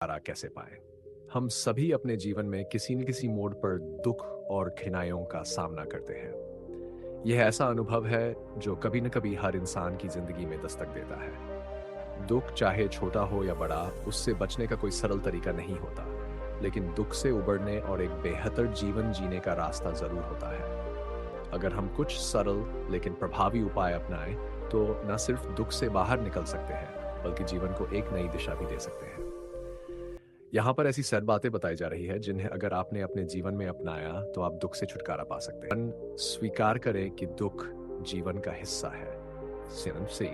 छुटकारा कैसे पाएं? हम सभी अपने जीवन में किसी न किसी मोड़ पर दुख और कठिनाइयों का सामना करते हैं। यह ऐसा अनुभव है जो कभी न कभी हर इंसान की जिंदगी में दस्तक देता है। दुख चाहे छोटा हो या बड़ा, उससे बचने का कोई सरल तरीका नहीं होता। लेकिन दुख से उबरने और एक बेहतर जीवन जीने का रास्ता जरूर होता है। अगर हम कुछ सरल लेकिन प्रभावी उपाय अपनाएं, तो न सिर्फ दुख से बाहर निकल सकते हैं, बल्कि जीवन को एक नई दिशा भी दे सकते हैं। यहाँ पर ऐसी 7 बातें बताई जा रही है जिन्हें अगर आपने अपने जीवन में अपनाया तो आप दुख से छुटकारा पा सकते हैं। स्वीकार करें कि दुख जीवन का हिस्सा है। सी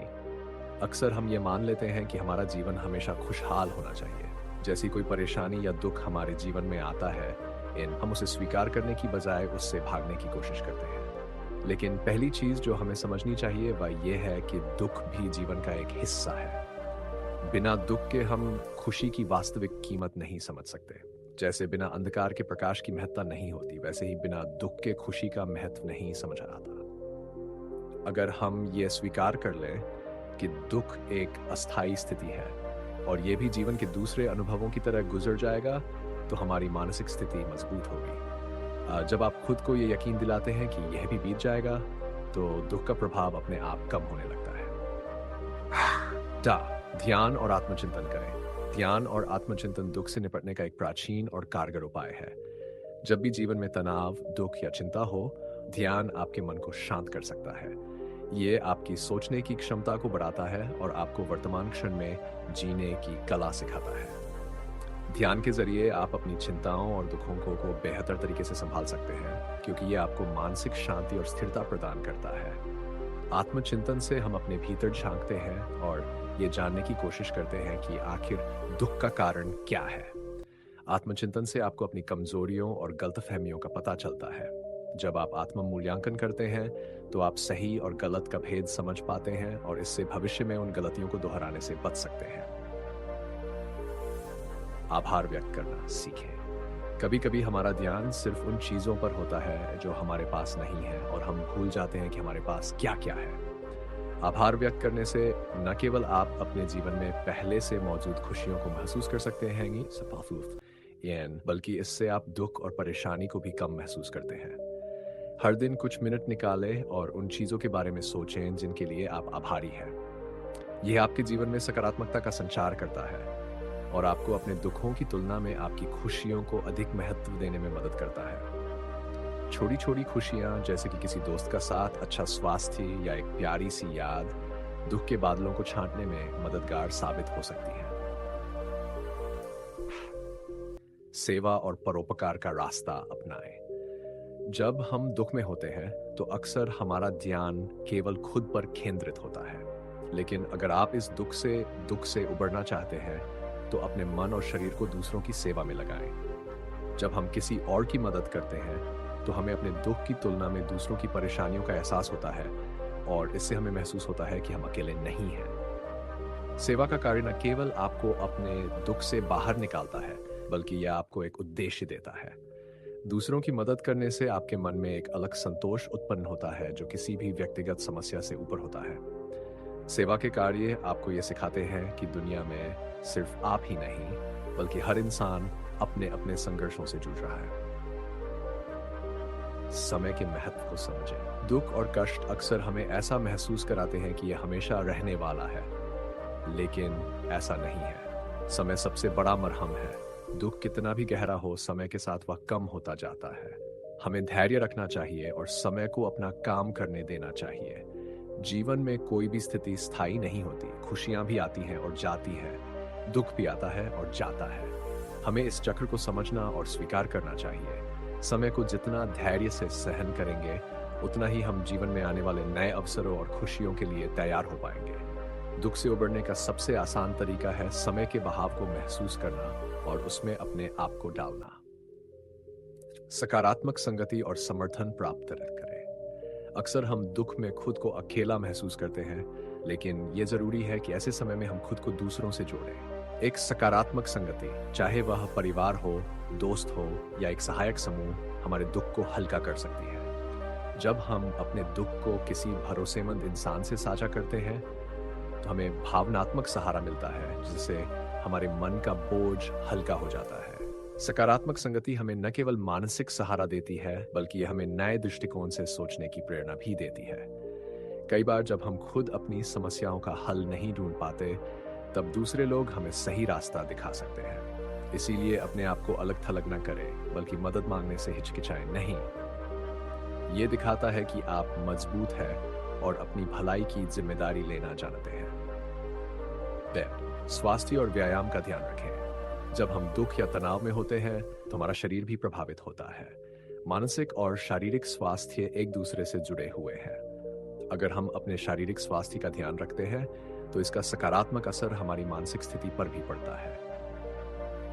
अक्सर हम ये मान लेते हैं कि हमारा जीवन हमेशा खुशहाल होना चाहिए। जैसी कोई परेशानी या दुख हमारे जीवन में आता है, हम उसे स्वीकार करने की बजाय उससे भागने की कोशिश करते हैं। लेकिन पहली चीज जो हमें समझनी चाहिए वह यह है कि दुख भी जीवन का एक हिस्सा है। बिना दुख के हम खुशी की वास्तविक कीमत नहीं समझ सकते। जैसे बिना अंधकार के प्रकाश की महत्ता नहीं होती, वैसे ही बिना दुख के खुशी का महत्व नहीं समझ आता। अगर हम ये स्वीकार कर लें कि दुख एक अस्थायी स्थिति है और ये भी जीवन के दूसरे अनुभवों की तरह गुजर जाएगा, तो हमारी मानसिक स्थिति मजबूत होगी। जब आप खुद को ये यकीन दिलाते हैं कि यह भी बीत जाएगा, तो दुख का प्रभाव अपने आप कम होने लगता है। ध्यान और आत्मचिंतन करें। ध्यान और आत्मचिंतन दुख से निपटने का एक प्राचीन और कारगर उपाय है। जब भी जीवन में तनाव, दुख या चिंता हो, ध्यान आपके मन को शांत कर सकता है। ये आपकी सोचने की क्षमता को बढ़ाता है और आपको वर्तमान क्षण में जीने की कला सिखाता है। ध्यान के जरिए आप अपनी चिंताओं और दुखों को बेहतर तरीके से संभाल सकते हैं, क्योंकि ये आपको मानसिक शांति और स्थिरता प्रदान करता है। आत्मचिंतन से हम अपने भीतर झांकते हैं और ये जानने की कोशिश करते हैं कि आखिर दुख का कारण क्या है। आत्मचिंतन से आपको अपनी कमजोरियों और गलतफहमियों का पता चलता है। जब आप आत्म मूल्यांकन करते हैं, तो आप सही और गलत का भेद समझ पाते हैं और इससे भविष्य में उन गलतियों को दोहराने से बच सकते हैं। आभार व्यक्त करना सीखें। कभी कभी हमारा ध्यान सिर्फ उन चीजों पर होता है जो हमारे पास नहीं है, और हम भूल जाते हैं कि हमारे पास क्या क्या है। आभार व्यक्त करने से न केवल आप अपने जीवन में पहले से मौजूद खुशियों को महसूस कर सकते हैं, बल्कि इससे आप दुख और परेशानी को भी कम महसूस करते हैं। हर दिन कुछ मिनट निकालें और उन चीजों के बारे में सोचें जिनके लिए आप आभारी हैं। यह आपके जीवन में सकारात्मकता का संचार करता है और आपको अपने दुखों की तुलना में आपकी खुशियों को अधिक महत्व देने में मदद करता है। छोटी छोटी खुशियां, जैसे कि किसी दोस्त का साथ, अच्छा स्वास्थ्य या एक प्यारी सी याद, दुख के बादलों को छांटने में मददगार साबित हो सकती है। सेवा और परोपकार का रास्ता अपनाएं। जब हम दुख में होते हैं, तो अक्सर हमारा ध्यान केवल खुद पर केंद्रित होता है। लेकिन अगर आप इस दुख से उबरना चाहते हैं, तो अपने मन और शरीर को दूसरों की सेवा में लगाएं। जब हम किसी और की मदद करते हैं, तो हमें अपने दुख की तुलना में दूसरों की परेशानियों का एहसास होता है और इससे हमें महसूस होता है कि हम अकेले नहीं हैं। सेवा का कार्य न केवल आपको अपने दुख से बाहर निकालता है, बल्कि यह आपको एक उद्देश्य देता है। दूसरों की मदद करने से आपके मन में एक अलग संतोष उत्पन्न होता है, जो किसी भी व्यक्तिगत समस्या से ऊपर होता है। सेवा के कार्य आपको ये सिखाते हैं कि दुनिया में सिर्फ आप ही नहीं, बल्कि हर इंसान अपने अपने संघर्षों से जूझ रहा है। समय के महत्व को समझें। दुख और कष्ट अक्सर हमें ऐसा महसूस कराते हैं कि यह हमेशा रहने वाला है, लेकिन ऐसा नहीं है। समय सबसे बड़ा मरहम है। दुख कितना भी गहरा हो, समय के साथ वह कम होता जाता है। हमें धैर्य रखना चाहिए और समय को अपना काम करने देना चाहिए। जीवन में कोई भी स्थिति स्थायी नहीं होती। खुशियां भी आती हैं और जाती हैं, दुख भी आता है और जाता है। हमें इस चक्र को समझना और स्वीकार करना चाहिए। समय को जितना धैर्य से सहन करेंगे, उतना ही हम जीवन में आने वाले नए अवसरों और खुशियों के लिए तैयार हो पाएंगे। दुख से उबरने का सबसे आसान तरीका है समय के बहाव को महसूस करना और उसमें अपने आप को डालना। सकारात्मक संगति और समर्थन प्राप्त करें। अक्सर हम दुख में खुद को अकेला महसूस करते हैं, लेकिन यह जरूरी है कि ऐसे समय में हम खुद को दूसरों से जोड़ें। एक सकारात्मक संगति, चाहे वह परिवार हो, दोस्त हो या एक सहायक समूह, हमारे दुख को हल्का कर सकती है। जब हम अपने दुख को किसी भरोसेमंद इंसान से साझा करते हैं, तो हमें भावनात्मक सहारा मिलता है, जिससे हमारे मन का बोझ हल्का हो जाता है। सकारात्मक संगति हमें न केवल मानसिक सहारा देती है, बल्कि ये हमें नए दृष्टिकोण से सोचने की प्रेरणा भी देती है। कई बार जब हम खुद अपनी समस्याओं का हल नहीं ढूंढ पाते, तब दूसरे लोग हमें सही रास्ता दिखा सकते हैं। इसीलिए अपने आप को अलग थलग न करें, बल्कि मदद मांगने से हिचकिचाएं नहीं। ये दिखाता है कि आप मजबूत हैं और अपनी भलाई की जिम्मेदारी लेना जानते हैं। स्वास्थ्य और व्यायाम का ध्यान रखें। जब हम दुख या तनाव में होते हैं, तो हमारा शरीर भी प्रभावित होता है। मानसिक और शारीरिक स्वास्थ्य एक दूसरे से जुड़े हुए हैं। अगर हम अपने शारीरिक स्वास्थ्य का ध्यान रखते हैं, तो इसका सकारात्मक असर हमारी मानसिक स्थिति पर भी पड़ता है।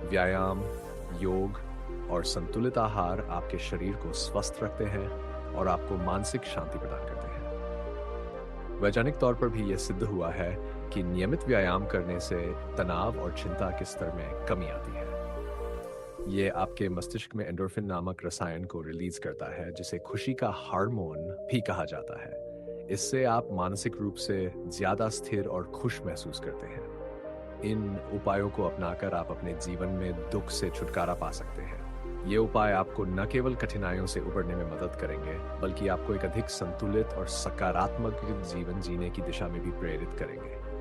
व्यायाम, योग और संतुलित आहार आपके शरीर को स्वस्थ रखते हैं और आपको मानसिक शांति प्रदान करते हैं। वैज्ञानिक तौर पर भी यह सिद्ध हुआ है कि नियमित व्यायाम करने से तनाव और चिंता के स्तर में कमी आती है। ये आपके मस्तिष्क में एंडोर्फिन नामक रसायन को रिलीज करता है, जिसे खुशी का हार्मोन भी कहा जाता है। इससे आप मानसिक रूप से ज्यादा स्थिर और खुश महसूस करते हैं। इन उपायों को अपनाकर आप अपने जीवन में दुख से छुटकारा पा सकते हैं। ये उपाय आपको न केवल कठिनाइयों से उबरने में मदद करेंगे, बल्कि आपको एक अधिक संतुलित और सकारात्मक जीवन जीने की दिशा में भी प्रेरित करेंगे।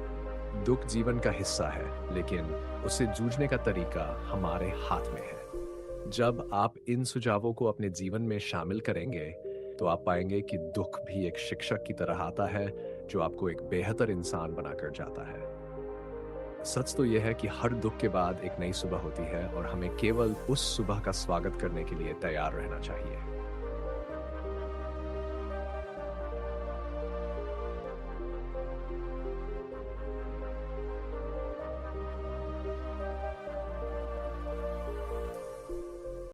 दुख जीवन का हिस्सा है, लेकिन उससे जूझने का तरीका हमारे हाथ में है। जब आप इन सुझावों को अपने जीवन में शामिल करेंगे, तो आप पाएंगे कि दुख भी एक शिक्षक की तरह आता है, जो आपको एक बेहतर इंसान बनाकर जाता है। सच तो यह है कि हर दुख के बाद एक नई सुबह होती है और हमें केवल उस सुबह का स्वागत करने के लिए तैयार रहना चाहिए।